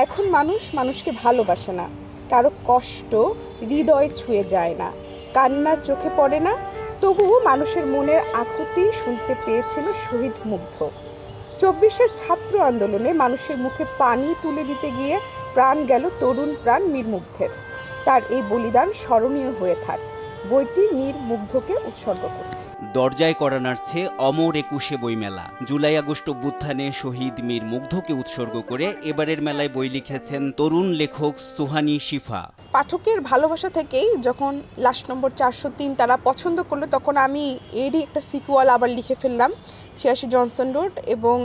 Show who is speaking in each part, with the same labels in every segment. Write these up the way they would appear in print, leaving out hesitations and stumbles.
Speaker 1: এখন মানুষ মানুষকে ভালোবাসে না, কারো কষ্ট হৃদয়ে ছুঁয়ে যায় না, কান্না চোখে পড়ে না। তবুও মানুষের মনের আকুতি শুনতে পেয়েছিল শহীদ মুগ্ধ। ২৪শে ছাত্র আন্দোলনে মানুষের মুখে পানি তুলে দিতে গিয়ে প্রাণ গেল তরুণ প্রাণ মীর মুগ্ধের। তার এই বলিদান স্মরণীয় হয়ে থাক। বইটি মীর মুগ্ধকে উৎসর্গ করছে।
Speaker 2: দরজায় করা নাড়ছে অমর ২১শে বইমেলা। জুলাই আগস্ট অভ্যুত্থানে শহীদ মীর মুগ্ধকে উৎসর্গ করে এবারের মেলায় বই লিখেছেন তরুণ লেখক সুহানী শিফা।
Speaker 1: পাঠকের ভালোবাসা থেকেই যখন লাস্ট নম্বর ৪০৩ তারা পছন্দ করলো, তখন আমি এরই একটা সিকুয়াল আবার লিখে ফেললাম, ৮৬ জনসন রোড। এবং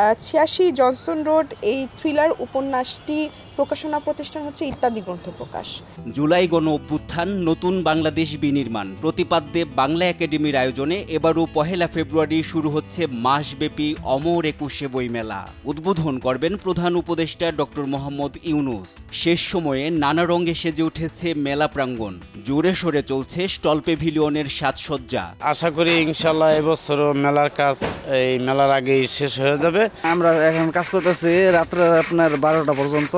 Speaker 1: ৮৬ জনসন রোড এই থ্রিলার উপন্যাসটি প্রকাশনা প্রতিষ্ঠান হচ্ছে ইত্যাদি গ্রন্থ প্রকাশ।
Speaker 2: জুলাই গণ অভ্যুত্থান নতুন বাংলাদেশ বিনির্মাণ প্রতিপাদ্যে বাংলা একাডেমির আয়োজনে এবারও ১ ফেব্রুয়ারি শুরু হচ্ছে মাসব্যাপী অমর ২১শে বইমেলা। উদ্বোধন করবেন প্রধান উপদেষ্টা ডক্টর মোহাম্মদ ইউনূস। শেষ সময়ে নানা রঙে সেজে উঠেছে মেলা প্রাঙ্গণ। জোরে সোরে চলছে স্টল প্যাভিলিয়নের সাজসজ্জা।
Speaker 3: আশা করি ইনশাল্লাহ এবছরও মেলার কাজ এই মেলার আগেই শেষ হয়ে যাবে।
Speaker 4: আমরা এখন কাজ করতেছি রাত্রে আপনার ১২টা পর্যন্ত,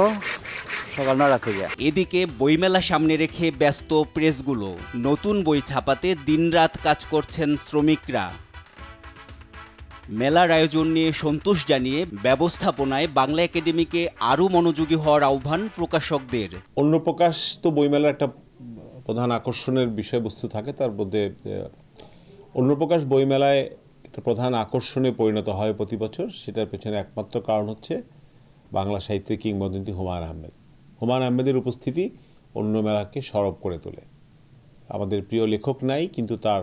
Speaker 4: সকাল ৯টা থেকে।
Speaker 2: এদিকে বইমেলা সামনে রেখে ব্যস্ত প্রেসগুলো। নতুন বই ছাপাতে দিনরাত কাজ করছেন শ্রমিকরা। মেলার আয়োজন নিয়ে সন্তোষ জানিয়ে ব্যবস্থাপনায় বাংলা একাডেমিকে আরও মনোযোগী হওয়ার আহ্বান প্রকাশকদের।
Speaker 5: অন্য প্রকাশ তো বইমেলার একটা প্রধান আকর্ষণের বিষয়বস্তু থাকে, তার মধ্যে অন্য প্রকাশ বইমেলায় একটা প্রধান আকর্ষণে পরিণত হয় প্রতি বছর। সেটার পেছনে একমাত্র কারণ হচ্ছে বাংলা সাহিত্যের কিংবদন্তি হুমায়ূন আহমেদ। হুমায়ূন আহমেদের উপস্থিতি অন্য মেলাকে সরব করে তোলে। আমাদের প্রিয় লেখক নাই, কিন্তু তার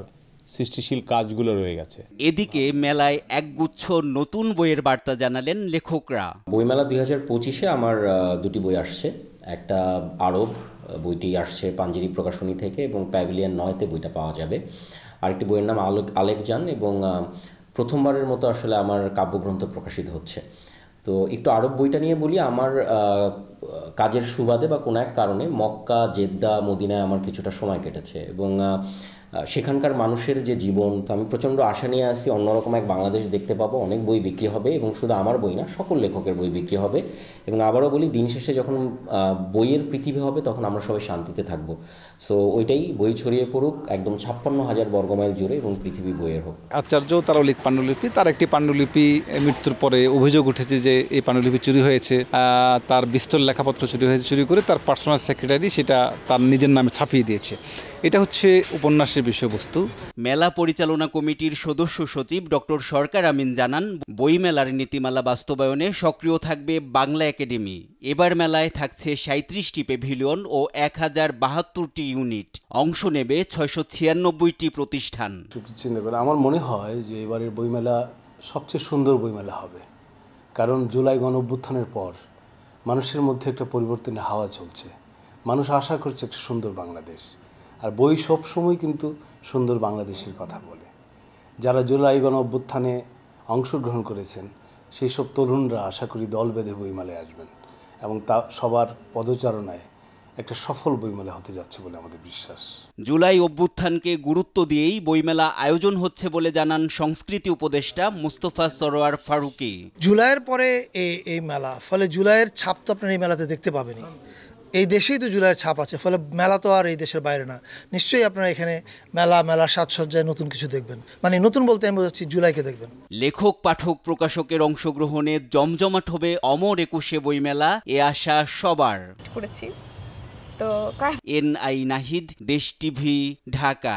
Speaker 5: সৃষ্টিশীল কাজগুলো রয়ে গেছে।
Speaker 2: এদিকে মেলায় একগুচ্ছ নতুন বইয়ের বার্তা জানালেন লেখকরা।
Speaker 6: বইমেলা ২০২৫-এ আমার দুটি বই আসছে। একটা আরব বইটি আসছে পাঞ্জেরি প্রকাশনী থেকে এবং প্যাভিলিয়ন ৯-তে বইটা পাওয়া যাবে। আরেকটি বইয়ের নাম আলেকজান এবং প্রথমবারের মতো আসলে আমার কাব্যগ্রন্থ প্রকাশিত হচ্ছে। তো একটু আরব বইটা নিয়ে বলি। আমার কাজের সুবাদে বা কোনো এক কারণে মক্কা, জেদ্দা, মদিনায় আমার কিছুটা সময় কেটেছে এবং সেখানকার মানুষের যে জীবন, তো আমি প্রচণ্ড আশা নিয়ে আসি অন্যরকম এক বাংলাদেশ দেখতে পাবো। অনেক বই বিক্রি হবে এবং শুধু আমার বই না, সকল লেখকের বই বিক্রি হবে। এবং আবারও বলি, দিন শেষে যখন বইয়ের পৃথিবী হবে তখন আমরা সবাই শান্তিতে থাকবো। সো ওইটাই, বই ছড়িয়ে পড়ুক একদম ৫৬,০০০ বর্গমাইল জুড়ে এবং পৃথিবী বইয়ের হোক।
Speaker 7: আচার্য তারলিক পাণ্ডুলিপি, তার একটি পাণ্ডুলিপি মৃত্যুর পরে অভিযোগ উঠেছে যে এই পাণ্ডুলিপি চুরি হয়েছে। তার বিস্তর লেখাপত্র চুরি হয়েছে, চুরি করে তার পার্সোনাল সেক্রেটারি সেটা তার নিজের নামে ছাপিয়ে দিয়েছে। এটা হচ্ছে উপন্যাসের বিষয়বস্তু।
Speaker 2: মেলা পরিচালনা কমিটির সদস্য সচিব ডক্টর সরকার আমিন জানান, বইমেলার নীতিমালা বাস্তবায়নে সক্রিয় থাকবে বাংলা একাডেমি। এবার মেলায় থাকছে ৩৭টি প্যাভিলিয়ন ও ১,০৭২টি ইউনিট। অংশ নেবে ৬৯৬টি প্রতিষ্ঠান।
Speaker 8: আমার মনে হয় যে এবারের বইমেলা সবচেয়ে সুন্দর বইমেলা হবে, কারণ জুলাই গণ অভ্যুত্থানের পর মানুষের মধ্যে একটা পরিবর্তনের হাওয়া চলছে। মানুষ আশা করছে একটা সুন্দর বাংলাদেশ, আর বই সবসময় কিন্তু সুন্দর বাংলাদেশের কথা বলে। যারা জুলাই গণ অভ্যুত্থানে অংশগ্রহণ করেছেন সেই সব তরুণরা আশা করি দল বেঁধে বইমেলায় আসবেন এবং তা সবার পদচারণায় একটা সফল বইমেলা হতে যাচ্ছে বলে আমাদের বিশ্বাস।
Speaker 2: জুলাই অভ্যুত্থানকে গুরুত্ব দিয়েই বইমেলা আয়োজন হচ্ছে বলে জানান সংস্কৃতি উপদেষ্টা মুস্তফা সরোয়ার ফারুকী।
Speaker 9: জুলাইয়ের পরে এই মেলা, ফলে জুলাইয়ের ছাপ তো আপনার এই মেলাতে দেখতে পাবেনই। এই দেশেই তো জুলাইয়ের ছাপ আছে, ফলে মেলা তো আর এই দেশের বাইরে না। নিশ্চয়ই আপনারা এখানে মেলার সাজসজ্জায় নতুন কিছু দেখবেন, মানে নতুন বলতে আমি বোঝাচ্ছি জুলাইকে দেখবেন।
Speaker 2: লেখক, পাঠক, প্রকাশকের অংশগ্রহণে জমজমাট হবে অমর ২১শে বইমেলা, এ আশা সবার।
Speaker 1: করেছি তো
Speaker 2: NI নাহিদ, দেশ টিভি, ঢাকা।